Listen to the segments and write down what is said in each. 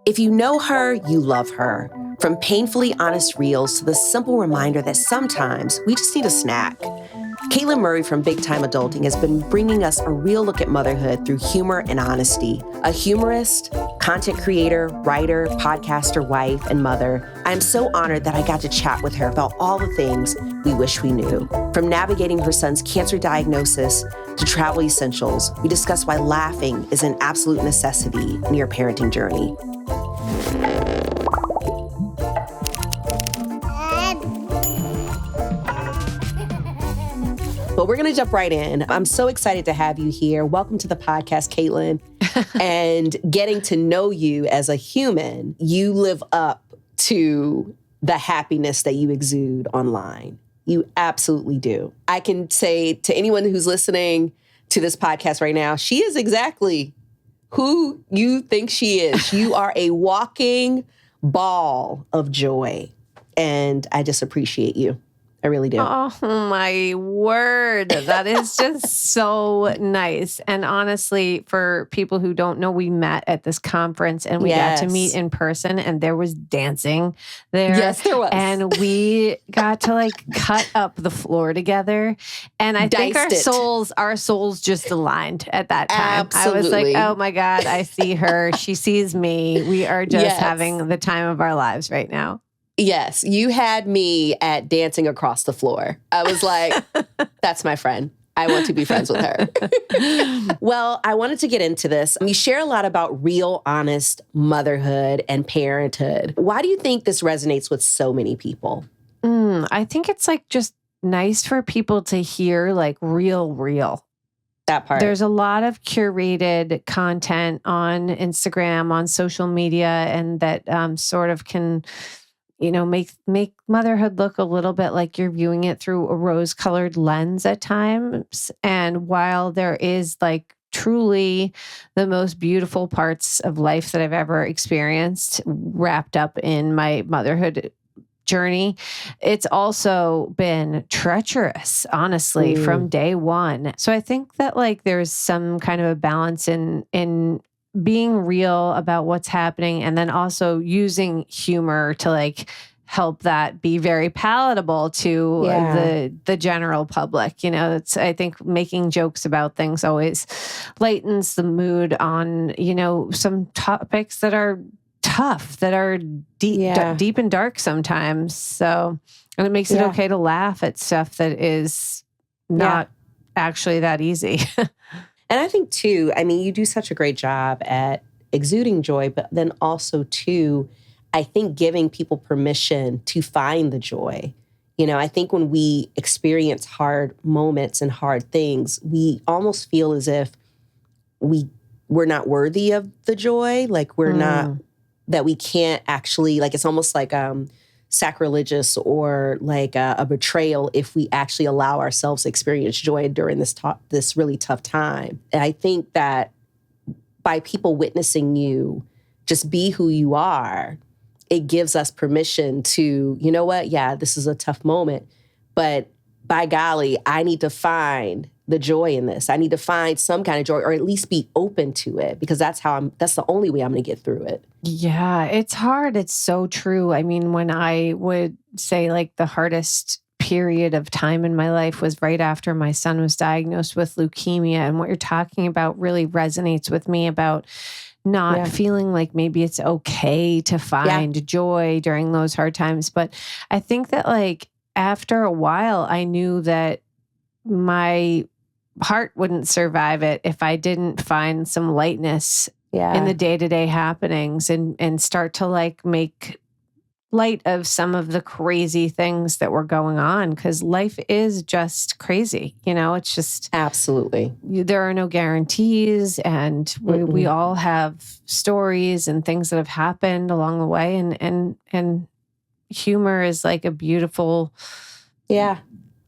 If you know her, you love her. From painfully honest reels to the simple reminder that sometimes we just need a snack. Caitlin Murray from Big Time Adulting has been bringing us a real look at motherhood through humor and honesty. A humorist, content creator, writer, podcaster, wife, and mother, I'm so honored that I got to chat with her about all the things we wish we knew. From navigating her son's cancer diagnosis to travel essentials, we discuss why laughing is an absolute necessity in your parenting journey. But we're going to jump right in. I'm so excited to have you here. Welcome to the podcast, Caitlin. And getting to know you as a human, you live up to the happiness that you exude online. You absolutely do. I can say to anyone who's listening to this podcast right now, she is exactly who you think she is. You are a walking ball of joy. And I just appreciate you. I really do. Oh, my word. That is just so nice. And honestly, for people who don't know, we met at this conference and we got to meet in person and there was dancing there. Yes, there was. And we got to cut up the floor together. And I think our souls just aligned at that time. Absolutely. I was like, oh my God, I see her. She sees me. We are just having the time of our lives right now. Yes, you had me at dancing across the floor. I was like, that's my friend. I want to be friends with her. Well, I wanted to get into this. You share a lot about real, honest motherhood and parenthood. Why do you think this resonates with so many people? I think it's just nice for people to hear real. That part. There's a lot of curated content on Instagram, on social media, and that sort of can make motherhood look a little bit like you're viewing it through a rose-colored lens at times. And while there is truly the most beautiful parts of life that I've ever experienced wrapped up in my motherhood journey, it's also been treacherous, honestly, from day one. So I think that there's some kind of a balance in being real about what's happening and then also using humor to help that be very palatable to the general public. I think making jokes about things always lightens the mood on, some topics that are tough, that are deep and dark sometimes. So, and it makes it okay to laugh at stuff that is not actually that easy. And I think, too, you do such a great job at exuding joy, but then also, too, I think giving people permission to find the joy. I think when we experience hard moments and hard things, we almost feel as if we're not worthy of the joy. We're not, that we can't actually, it's almost sacrilegious or a betrayal if we actually allow ourselves to experience joy during this really tough time. And I think that by people witnessing you just be who you are, it gives us permission to, you know what? Yeah, this is a tough moment, but by golly, I need to find the joy in this. I need to find some kind of joy, or at least be open to it, because that's the only way I'm going to get through it. Yeah, it's hard. It's so true. When I would say the hardest period of time in my life was right after my son was diagnosed with leukemia. And what you're talking about really resonates with me about not feeling like maybe it's okay to find joy during those hard times. But I think that after a while, I knew that my heart wouldn't survive it if I didn't find some lightness in the day-to-day happenings and start to make light of some of the crazy things that were going on, because life is just crazy. It's just absolutely, there are no guarantees, and we all have stories and things that have happened along the way, and humor is a beautiful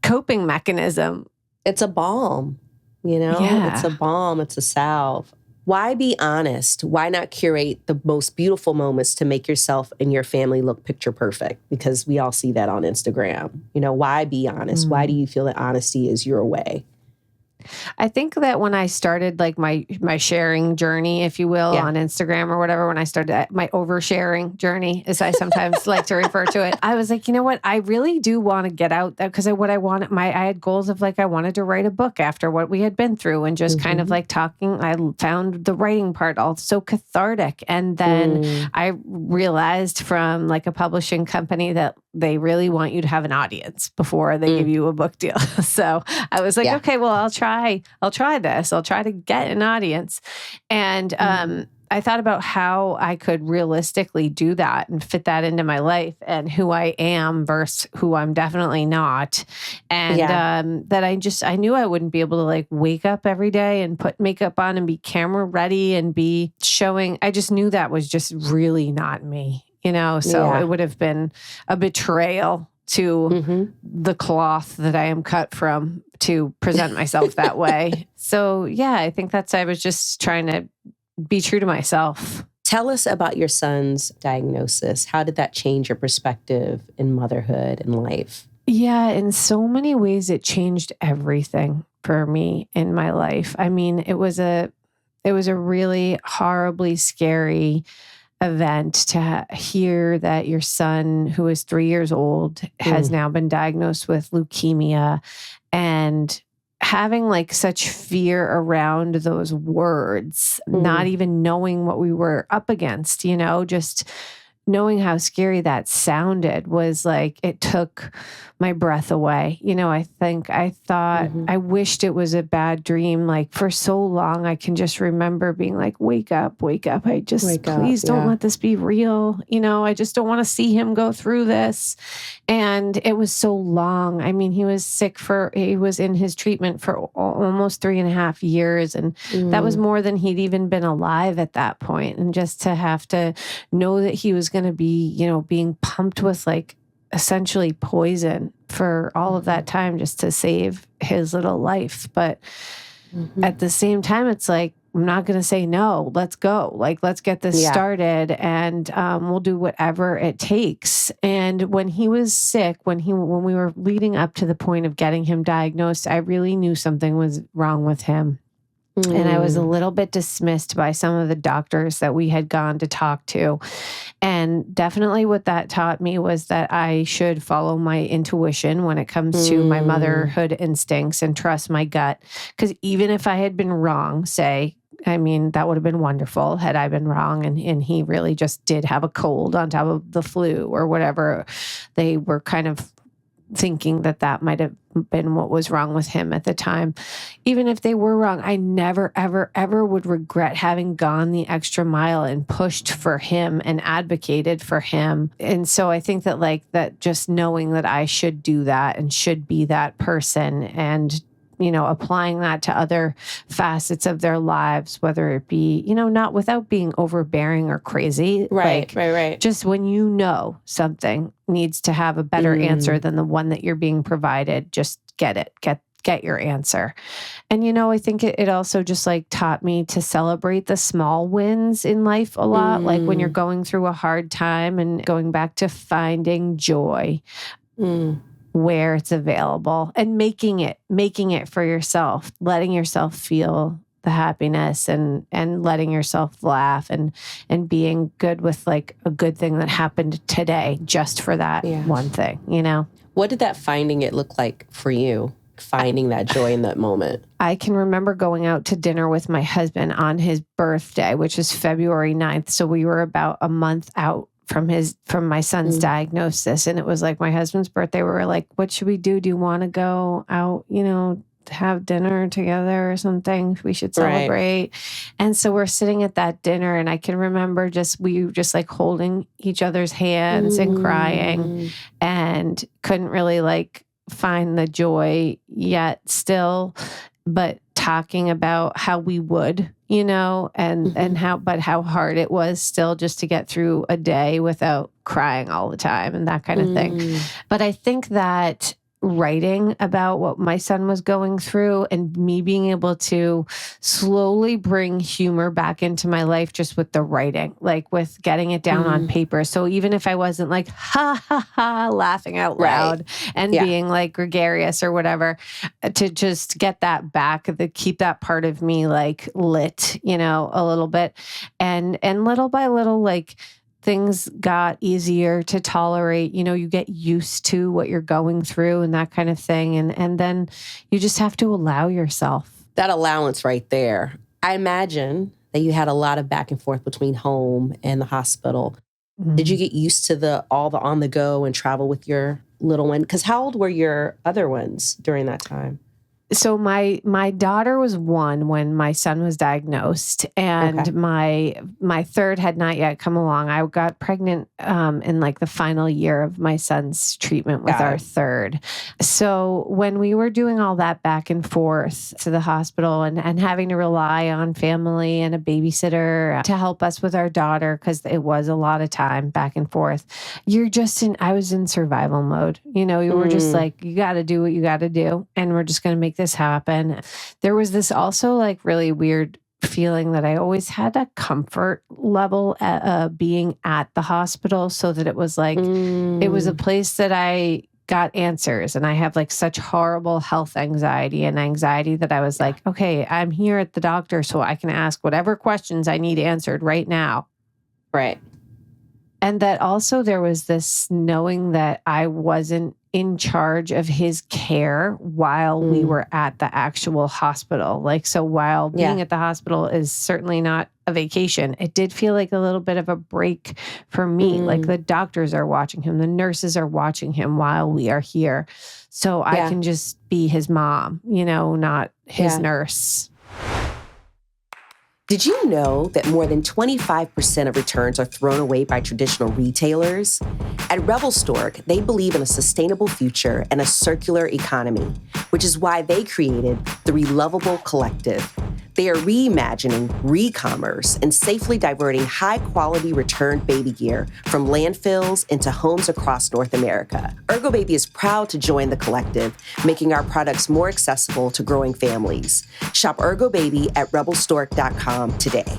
coping mechanism. It's a balm, it's a balm, it's a salve. Why be honest? Why not curate the most beautiful moments to make yourself and your family look picture perfect? Because we all see that on Instagram. Why be honest? Why do you feel that honesty is your way? I think that when I started like my sharing journey, if you will, on Instagram or whatever, when I started my oversharing journey, as I sometimes like to refer to it, I was like, you know what? I really do want to get out there because I had goals of like, I wanted to write a book after what we had been through and just kind of like talking. I found the writing part also cathartic. And then I realized from like a publishing company that they really want you to have an audience before they give you a book deal. So I was like, okay, well, I'll try this. I'll try to get an audience. And I thought about how I could realistically do that and fit that into my life and who I am versus who I'm definitely not. And that I knew I wouldn't be able to like wake up every day and put makeup on and be camera ready and be showing. I just knew that was just really not me, so it would have been a betrayal to the cloth that I am cut from to present myself that way. So I think I was just trying to be true to myself. Tell us about your son's diagnosis. How did that change your perspective in motherhood and life? Yeah, in so many ways, it changed everything for me in my life. I mean, it was a really horribly scary event to hear that your son, who is 3 years old, has now been diagnosed with leukemia, and having like such fear around those words, not even knowing what we were up against, just knowing how scary that sounded was like, it took my breath away. I thought, I wished it was a bad dream. Like for so long, I can just remember being like, wake up. Please don't let this be real. I just don't want to see him go through this. And it was so long. I mean, he was in his treatment for almost 3.5 years. And that was more than he'd even been alive at that point. And just to have to know that he was going to be, being pumped with like essentially poison for all of that time just to save his little life. But at the same time, it's like, I'm not going to say no. Let's go. Like, let's get this started, and we'll do whatever it takes. And when he was sick, when we were leading up to the point of getting him diagnosed, I really knew something was wrong with him. And I was a little bit dismissed by some of the doctors that we had gone to talk to. And definitely what that taught me was that I should follow my intuition when it comes to my motherhood instincts and trust my gut. Because even if I had been wrong, that would have been wonderful had I been wrong and he really just did have a cold on top of the flu or whatever. They were kind of thinking that might have been what was wrong with him at the time. Even if they were wrong, I never, ever, ever would regret having gone the extra mile and pushed for him and advocated for him. And so I think that just knowing that I should do that and should be that person, and applying that to other facets of their lives, whether it be, not without being overbearing or crazy. Right. Just when something needs to have a better answer than the one that you're being provided, just get your answer. And, I think it also just like taught me to celebrate the small wins in life a lot. Like when you're going through a hard time and going back to finding joy. Where it's available and making it for yourself, letting yourself feel the happiness and letting yourself laugh and being good with like a good thing that happened today just for that one thing, What did that finding it look like for you? Finding that joy in that moment? I can remember going out to dinner with my husband on his birthday, which is February 9th. So we were about a month out from my son's diagnosis. And it was like my husband's birthday. We were like, what should we do? Do you want to go out, have dinner together or something? We should celebrate. Right. And so we're sitting at that dinner, and I can remember we were just like holding each other's hands and crying, and couldn't really like find the joy yet still, but talking about how we would, and how hard it was still just to get through a day without crying all the time and that kind of thing. But I think that writing about what my son was going through and me being able to slowly bring humor back into my life just with the writing, like with getting it down on paper. So even if I wasn't like, ha, ha, ha, laughing out loud and being like gregarious or whatever, to just get that back, keep that part of me like lit, a little bit. And little by little, like, things got easier to tolerate. You get used to what you're going through and that kind of thing. And then you just have to allow yourself. That allowance right there. I imagine that you had a lot of back and forth between home and the hospital. Did you get used to all the on the go and travel with your little one? Because how old were your other ones during that time? So my daughter was 1 when my son was diagnosed, and my third had not yet come along. I got pregnant in like the final year of my son's treatment with our third. So when we were doing all that back and forth to the hospital and having to rely on family and a babysitter to help us with our daughter, because it was a lot of time back and forth, I was in survival mode. You were just like, you got to do what you got to do, and we're just going to make this happen. There was this also like really weird feeling that I always had a comfort level being at the hospital, so that it was like, it was a place that I got answers. And I have like such horrible health anxiety that I was like, okay, I'm here at the doctor, so I can ask whatever questions I need answered right now. Right. And that also there was this knowing that I wasn't in charge of his care while we were at the actual hospital. Like, so while being at the hospital is certainly not a vacation, it did feel like a little bit of a break for me. Like the doctors are watching him, the nurses are watching him while we are here. So I can just be his mom, not his nurse. Did you know that more than 25% of returns are thrown away by traditional retailers? At Rebel Stork, they believe in a sustainable future and a circular economy, which is why they created the Relatable Collective. They are reimagining re-commerce and safely diverting high-quality returned baby gear from landfills into homes across North America. Ergobaby is proud to join the collective, making our products more accessible to growing families. Shop Ergobaby at rebelstork.com today.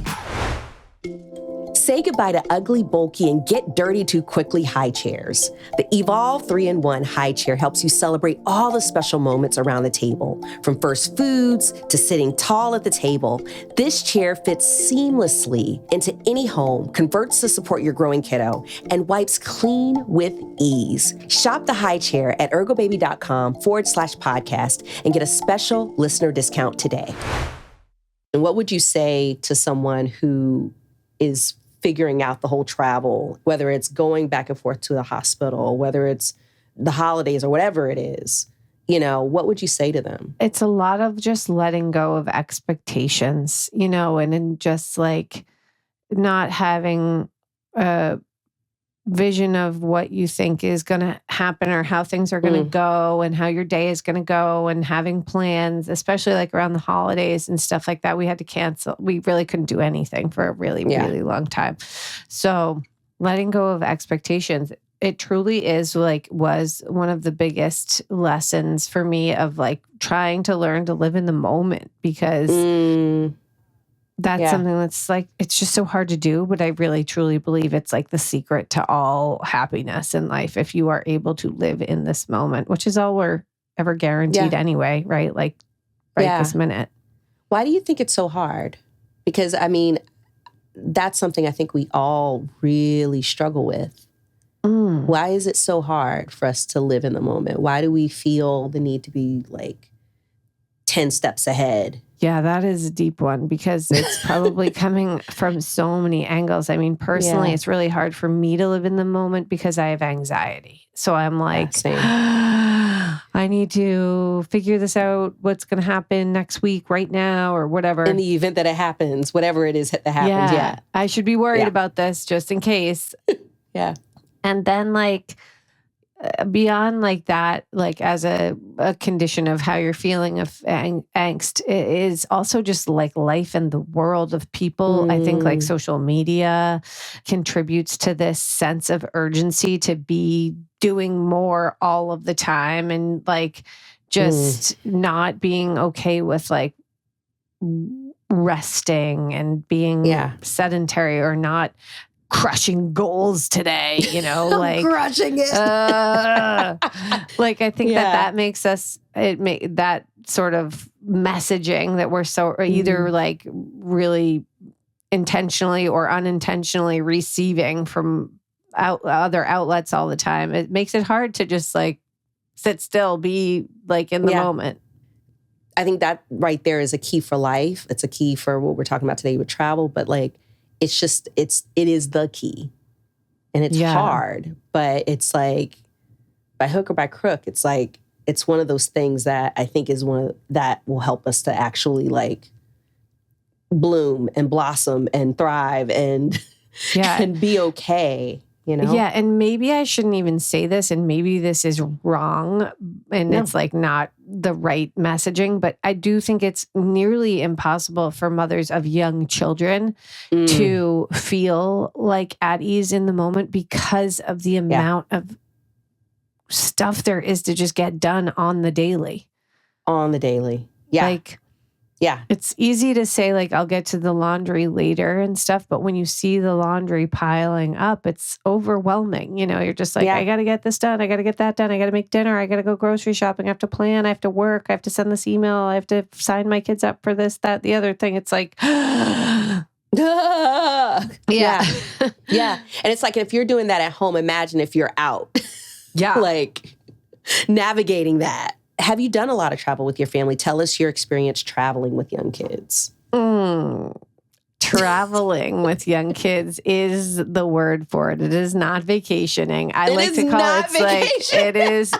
Say goodbye to ugly, bulky, and get dirty too quickly high chairs. The Evolve 3-in-1 high chair helps you celebrate all the special moments around the table. From first foods to sitting tall at the table, this chair fits seamlessly into any home, converts to support your growing kiddo, and wipes clean with ease. Shop the high chair at ergobaby.com/podcast and get a special listener discount today. And what would you say to someone who is figuring out the whole travel, whether it's going back and forth to the hospital, whether it's the holidays or whatever it is? What would you say to them? It's a lot of just letting go of expectations, and then just like not having a vision of what you think is going to happen or how things are going to go and how your day is going to go, and having plans, especially like around the holidays and stuff like that. We had to cancel. We really couldn't do anything for a really, really long time. So letting go of expectations, it truly was one of the biggest lessons for me of like trying to learn to live in the moment, because that's something that's like, it's just so hard to do. But I really, truly believe it's like the secret to all happiness in life. If you are able to live in this moment, which is all we're ever guaranteed anyway, right? Like right this minute. Why do you think it's so hard? Because that's something I think we all really struggle with. Why is it so hard for us to live in the moment? Why do we feel the need to be like 10 steps ahead? Yeah, that is a deep one, because it's probably coming from so many angles. Personally, it's really hard for me to live in the moment because I have anxiety. So I'm like, I need to figure this out, what's going to happen next week, right now, or whatever. In the event that it happens, whatever it is that happens, I should be worried about this just in case. Yeah. And then like beyond like that, like as a condition of how you're feeling of angst, it is also just like life in the world of people. I think like social media contributes to this sense of urgency to be doing more all of the time, and like just not being okay with like resting and being sedentary or not crushing goals today, like crushing it. Like I think that makes us, that sort of messaging that we're so either like really intentionally or unintentionally receiving from other outlets all the time. It makes it hard to just like sit still, be like in the moment. I think that right there is a key for life. It's a key for what we're talking about today with travel, but like, it is the key, and it's hard, but it's like by hook or by crook, it's like, it's one of those things that I think is that will help us to actually like bloom and blossom and thrive and, and be okay. Yeah. And maybe I shouldn't even say this, and maybe this is wrong and it's like not the right messaging, but I do think it's nearly impossible for mothers of young children to feel like at ease in the moment because of the amount of stuff there is to just get done on the daily. Yeah. Like, it's easy to say like, I'll get to the laundry later and stuff. But when you see the laundry piling up, it's overwhelming. You're just like, I got to get this done. I got to get that done. I got to make dinner. I got to go grocery shopping. I have to plan. I have to work. I have to send this email. I have to sign my kids up for this, that, the other thing. It's like, yeah. And it's like, if you're doing that at home, imagine if you're out. Like navigating that. Have you done a lot of travel with your family? Tell us your experience traveling with young kids. Traveling with young kids is the word for it. It is not vacationing. I like to call it like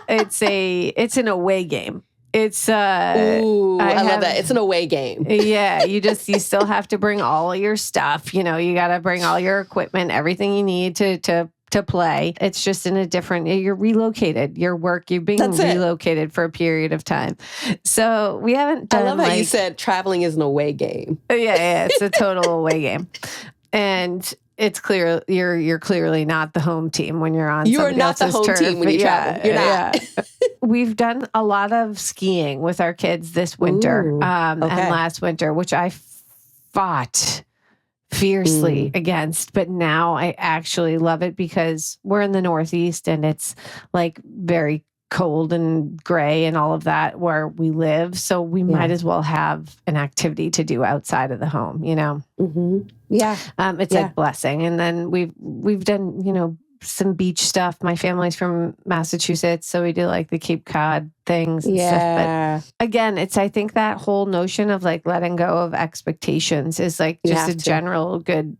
it's an away game. It's I love that. It's an away game. Yeah, you still have to bring all your stuff. You got to bring all your equipment, everything you need to play. It's just in a different, you're relocated, you're being relocated for a period of time. So we haven't done, I love how you said traveling is an away game. Yeah, it's a total away game. And it's clear you're clearly not the home team when you're on somebody else's turf. You're not the home team when you travel. You're not. We've done a lot of skiing with our kids this winter and last winter, which I fought fiercely against, but now I actually love it because we're in the Northeast and it's like very cold and gray and all of that where we live. So we might as well have an activity to do outside of the home, It's like blessing. And then we've done, some beach stuff. My family's from Massachusetts, so we do like the Cape Cod things and stuff. But again, I think that whole notion of like letting go of expectations is like just a general good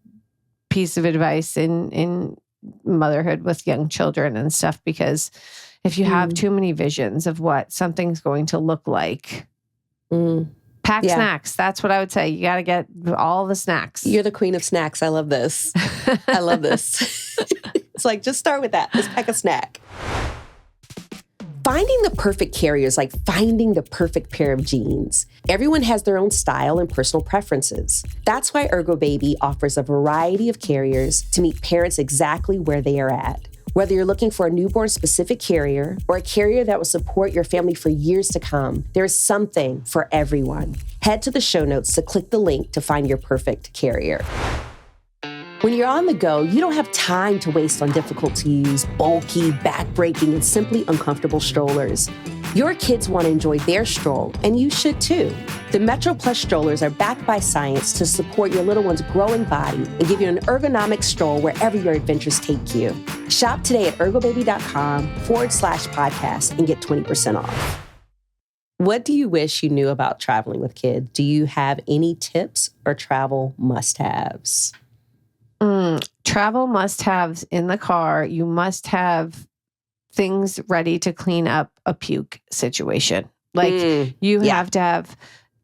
piece of advice in motherhood with young children and stuff, because if you have too many visions of what something's going to look like, pack snacks. That's what I would say. You got to get all the snacks. You're the queen of snacks. I love this. I love this. It's like, just start with that. Let's pack a snack. Finding the perfect carrier is like finding the perfect pair of jeans. Everyone has their own style and personal preferences. That's why Ergobaby offers a variety of carriers to meet parents exactly where they are at. Whether you're looking for a newborn-specific carrier or a carrier that will support your family for years to come, there's something for everyone. Head to the show notes to click the link to find your perfect carrier. When you're on the go, you don't have time to waste on difficult-to-use, bulky, back-breaking, and simply uncomfortable strollers. Your kids want to enjoy their stroll, and you should too. The Metro Plus strollers are backed by science to support your little one's growing body and give you an ergonomic stroll wherever your adventures take you. Shop today at ergobaby.com/podcast and get 20% off. What do you wish you knew about traveling with kids? Do you have any tips or travel must-haves? Travel must-haves in the car. You must have things ready to clean up a puke situation. Like you have to have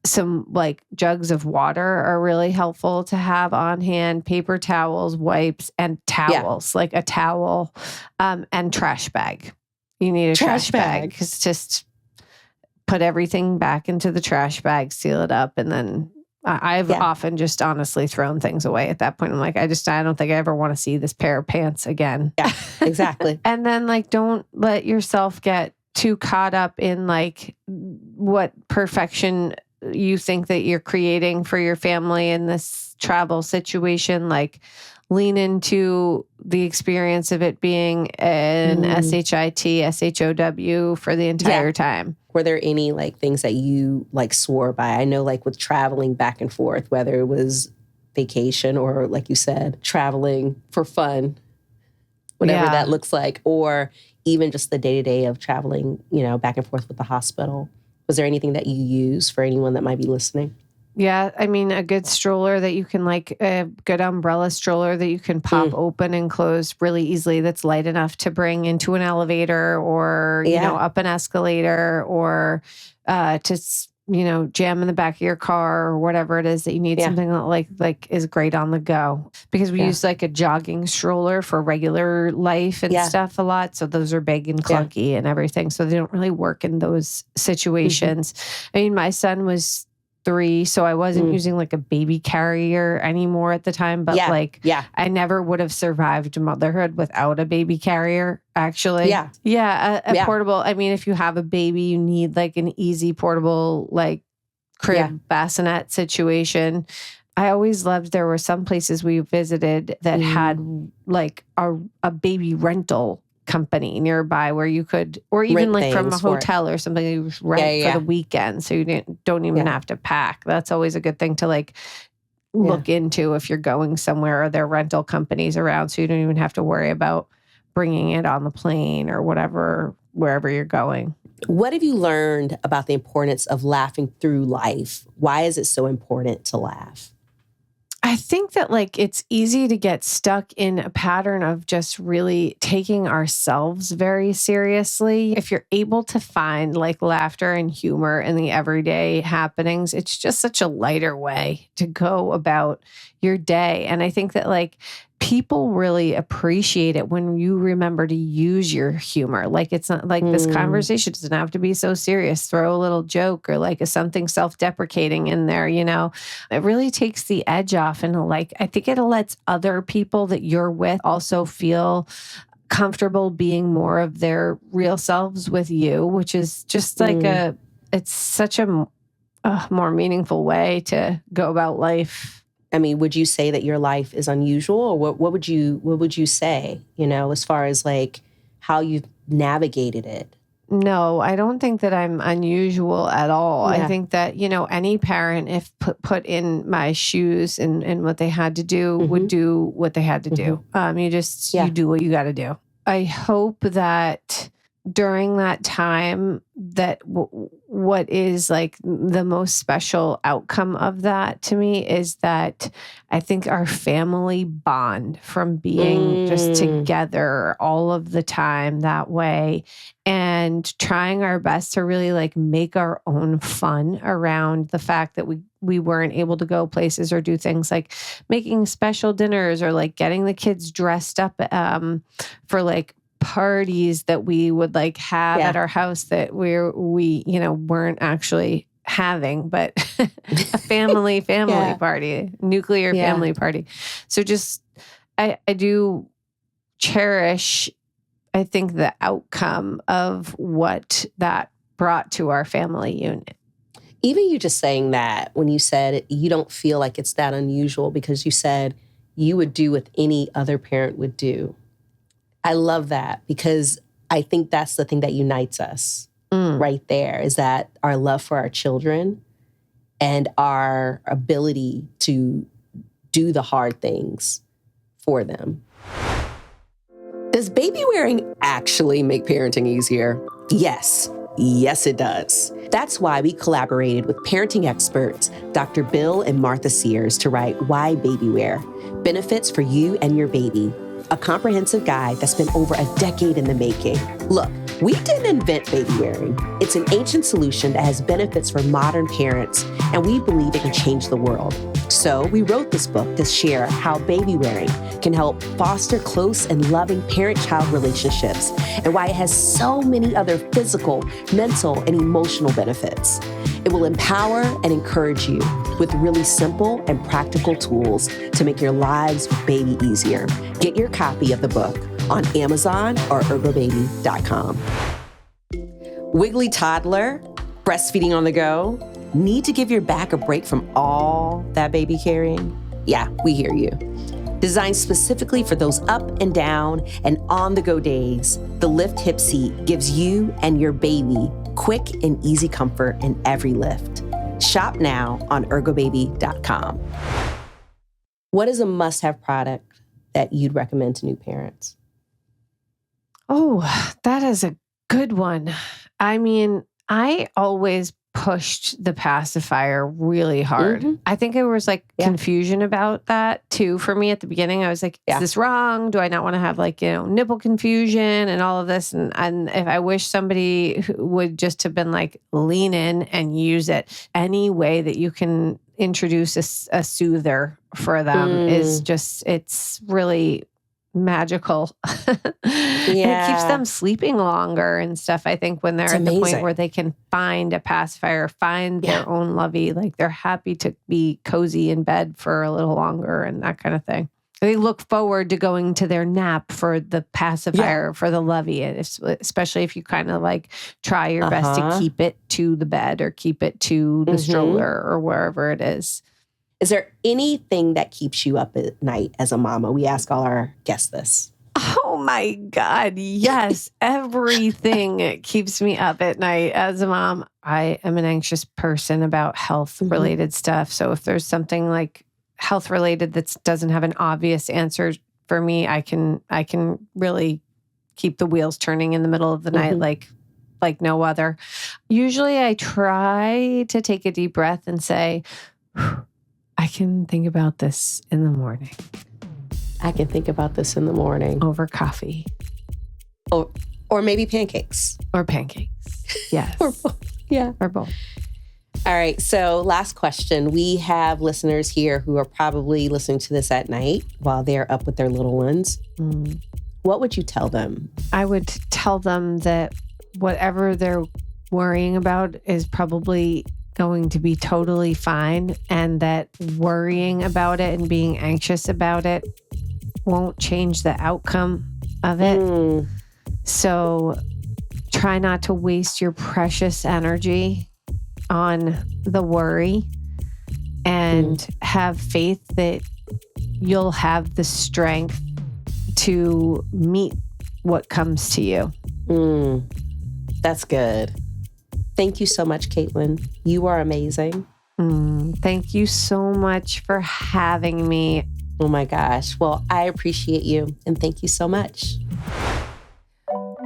some like jugs of water are really helpful to have on hand, paper towels, wipes, and towels, like a towel and trash bag. You need a Trash trash bag. Because just put everything back into the trash bag, seal it up, and then I've often just honestly thrown things away at that point. I'm like, I don't think I ever want to see this pair of pants again. Yeah, exactly. And then like, don't let yourself get too caught up in like what perfection you think that you're creating for your family in this travel situation. Like, lean into the experience of it being an SHOW for the entire time. Were there any like things that you like swore by? I know like with traveling back and forth, whether it was vacation or like you said, traveling for fun, whatever that looks like, or even just the day-to-day of traveling, you know, back and forth with the hospital. Was there anything that you use for anyone that might be listening? Yeah, I mean, a good stroller that you can like, a good umbrella stroller that you can pop open and close really easily, that's light enough to bring into an elevator or, you know, up an escalator, or to, you know, jam in the back of your car or whatever it is that you need, something that like is great on the go. Because we use like a jogging stroller for regular life and stuff a lot. So those are big and clunky and everything. So they don't really work in those situations. I mean, my son was 3, so I wasn't using like a baby carrier anymore at the time, but I never would have survived motherhood without a baby carrier, actually. A portable. I mean, if you have a baby, you need like an easy portable like crib bassinet situation. I always loved, there were some places we visited that had like a baby rental company nearby where you could, or even like from a hotel or something, you rent for the weekend, so you don't even have to pack. That's always a good thing to like look into if you're going somewhere, or there are rental companies around, so you don't even have to worry about bringing it on the plane or whatever, wherever you're going. What have you learned about the importance of laughing through life? Why is it so important to laugh? I think that like it's easy to get stuck in a pattern of just really taking ourselves very seriously. If you're able to find like laughter and humor in the everyday happenings, it's just such a lighter way to go about your day. And I think that like people really appreciate it when you remember to use your humor. Like, it's not like this conversation doesn't have to be so serious. Throw a little joke or like something self-deprecating in there, you know. It really takes the edge off, and like I think it lets other people that you're with also feel comfortable being more of their real selves with you, which is just like it's such a more meaningful way to go about life. I mean, would you say that your life is unusual, or what would you say, you know, as far as like how you navigated it? No, I don't think that I'm unusual at all. I think that, you know, any parent, if put in my shoes and what they had to do, would do what they had to do. You do what you got to do. I hope that during that time that what is like the most special outcome of that to me is that I think our family bond from being just together all of the time that way, and trying our best to really like make our own fun around the fact that we weren't able to go places or do things like making special dinners or like getting the kids dressed up for like parties that we would like have at our house that we you know weren't actually having, but a family party, nuclear family party. So just I do cherish, I think, the outcome of what that brought to our family unit. Even you just saying that, when you said you don't feel like it's that unusual, because you said you would do what any other parent would do. I love that, because I think that's the thing that unites us right there, is that our love for our children and our ability to do the hard things for them. Does baby wearing actually make parenting easier? Yes. Yes, it does. That's why we collaborated with parenting experts, Dr. Bill and Martha Sears, to write Why Baby Wear? Benefits for You and Your Baby, a comprehensive guide that's been over a decade in the making. Look, we didn't invent baby wearing. It's an ancient solution that has benefits for modern parents, and we believe it can change the world. So we wrote this book to share how baby wearing can help foster close and loving parent-child relationships and why it has so many other physical, mental, and emotional benefits. It will empower and encourage you with really simple and practical tools to make your lives with baby easier. Get your copy of the book on Amazon or Ergobaby.com. Wiggly toddler, breastfeeding on the go, need to give your back a break from all that baby carrying? Yeah, we hear you. Designed specifically for those up and down and on-the-go days, the Lift Hip Seat gives you and your baby quick and easy comfort in every lift. Shop now on Ergobaby.com. What is a must-have product that you'd recommend to new parents? Oh, that is a good one. I mean, I always pushed the pacifier really hard. Mm-hmm. I think there was confusion about that too for me at the beginning. I was like, is this wrong? Do I not want to have nipple confusion and all of this? And if I wish somebody would just have been lean in and use it. Any way that you can introduce a soother for them is just, it's really magical. And it keeps them sleeping longer and stuff. I think when they're at the point where they can find a pacifier, find their own lovey, they're happy to be cozy in bed for a little longer and that kind of thing. They look forward to going to their nap for the pacifier, for the lovey, especially if you kind of try your best to keep it to the bed or keep it to the stroller or wherever it is. Is there anything that keeps you up at night as a mama? We ask all our guests this. Oh my God, yes. Everything keeps me up at night as a mom. I am an anxious person about health-related stuff. So if there's something health-related that doesn't have an obvious answer for me, I can really keep the wheels turning in the middle of the night like no other. Usually I try to take a deep breath and say, I can think about this in the morning. I can think about this in the morning. Over coffee. Or maybe pancakes. Or pancakes. Yes. Or both. Yeah. Or both. All right. So last question. We have listeners here who are probably listening to this at night while they're up with their little ones. What would you tell them? I would tell them that whatever they're worrying about is probably going to be totally fine, and that worrying about it and being anxious about it won't change the outcome of it. So try not to waste your precious energy on the worry and have faith that you'll have the strength to meet what comes to you. That's good. Thank you so much, Caitlin. You are amazing. Thank you so much for having me. Oh my gosh. Well, I appreciate you and thank you so much.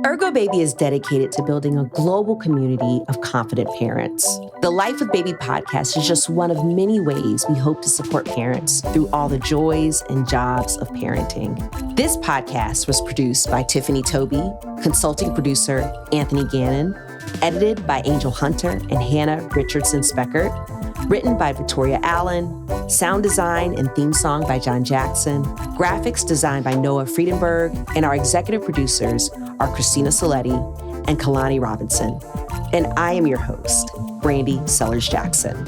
Ergobaby is dedicated to building a global community of confident parents. The Life with Baby podcast is just one of many ways we hope to support parents through all the joys and jobs of parenting. This podcast was produced by Tiffany Toby, consulting producer Anthony Gannon, edited by Angel Hunter and Hannah Richardson Speckert, written by Victoria Allen, sound design and theme song by John Jackson, graphics designed by Noah Friedenberg, and our executive producers are Christina Saletti and Kalani Robinson. And I am your host, Brandy Sellers-Jackson.